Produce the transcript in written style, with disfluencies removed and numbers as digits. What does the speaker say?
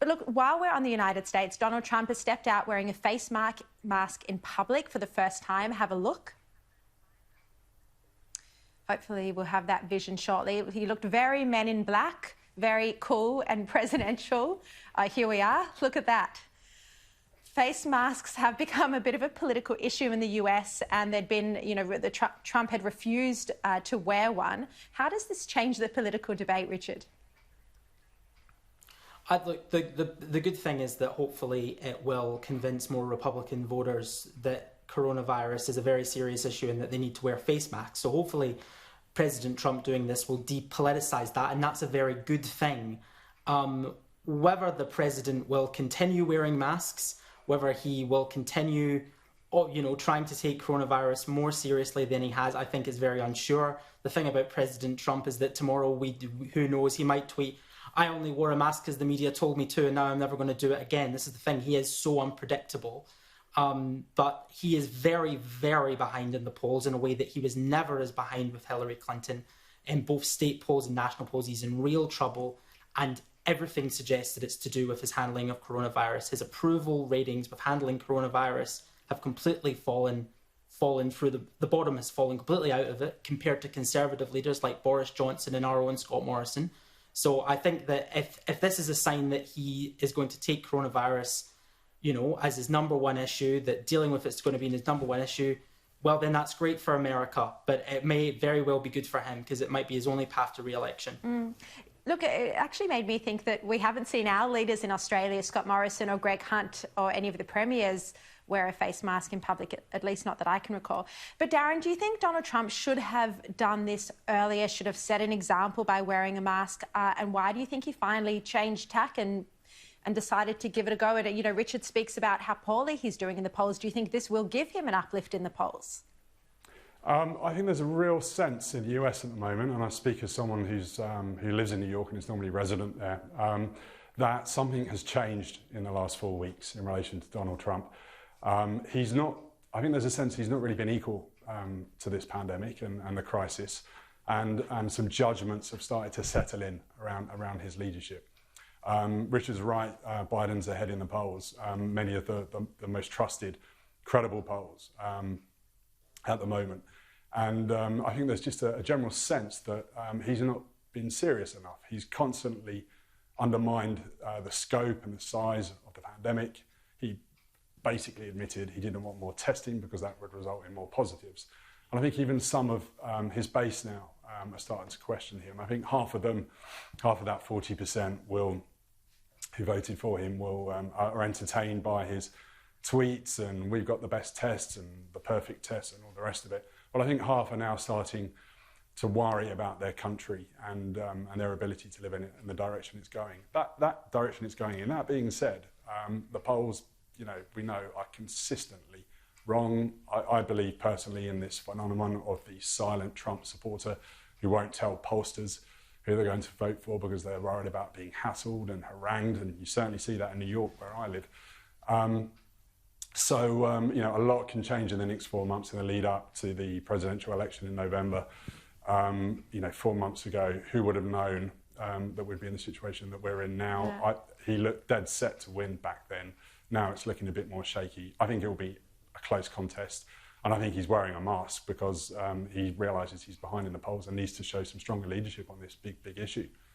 But look, while we're on the United States, Donald Trump has stepped out wearing a face mask in public for the first time. Have a look. Hopefully we'll have that vision shortly. He looked very Men in Black, very cool and presidential. Here we are. Look at that. Face masks have become a bit of a political issue in the US, and there'd been, Trump had refused to wear one. How does this change the political debate, Richard? Look, the good thing is that hopefully it will convince more Republican voters that coronavirus is a very serious issue and that they need to wear face masks. So hopefully President Trump doing this will de-politicise that, and that's a very good thing. Whether the president will continue wearing masks, whether he will continue, trying to take coronavirus more seriously than he has, I think is very unsure. The thing about President Trump is that tomorrow, who knows, he might tweet, "I only wore a mask because the media told me to, and now I'm never going to do it again." This is the thing. He is so unpredictable. But he is very, very behind in the polls in a way that he was never as behind with Hillary Clinton. In both state polls and national polls, he's in real trouble. And everything suggests that it's to do with his handling of coronavirus. His approval ratings with handling coronavirus have completely fallen through. The bottom has fallen completely out of it compared to Conservative leaders like Boris Johnson and our own Scott Morrison. So I think that if this is a sign that he is going to take coronavirus, as his number one issue, that dealing with it's going to be his number one issue, well, then that's great for America. But it may very well be good for him because it might be his only path to re-election. Look, it actually made me think that we haven't seen our leaders in Australia, Scott Morrison or Greg Hunt or any of the premiers, wear a face mask in public, at least not that I can recall. But Darren, do you think Donald Trump should have done this earlier, should have set an example by wearing a mask? And why do you think he finally changed tack and decided to give it a go? And, Richard speaks about how poorly he's doing in the polls. Do you think this will give him an uplift in the polls? I think there's a real sense in the US at the moment, and I speak as someone who lives in New York and is normally resident there, that something has changed in the last 4 weeks in relation to Donald Trump. I think there's a sense he's not really been equal to this pandemic and the crisis, and some judgments have started to settle in around his leadership. Richard's right, Biden's ahead in the polls, many of the most trusted, credible polls at the moment. And I think there's just a general sense that he's not been serious enough. He's constantly undermined the scope and the size of the pandemic. He basically admitted he didn't want more testing because that would result in more positives. And I think even some of his base now are starting to question him. I think half of that 40% who voted for him are entertained by his tweets and we've got the best tests and the perfect tests and all the rest of it. But I think half are now starting to worry about their country and their ability to live in it and the direction it's going. That direction it's going in. That being said, the polls, we know are consistently wrong. I believe personally in this phenomenon of the silent Trump supporter who won't tell pollsters who they're going to vote for because they're worried about being hassled and harangued, and you certainly see that in New York where I live. A lot can change in the next 4 months in the lead up to the presidential election in November. 4 months ago, who would have known that we'd be in the situation that we're in now? Yeah. He looked dead set to win back then. Now it's looking a bit more shaky. I think it will be a close contest. And I think he's wearing a mask because he realises he's behind in the polls and needs to show some stronger leadership on this big, big issue.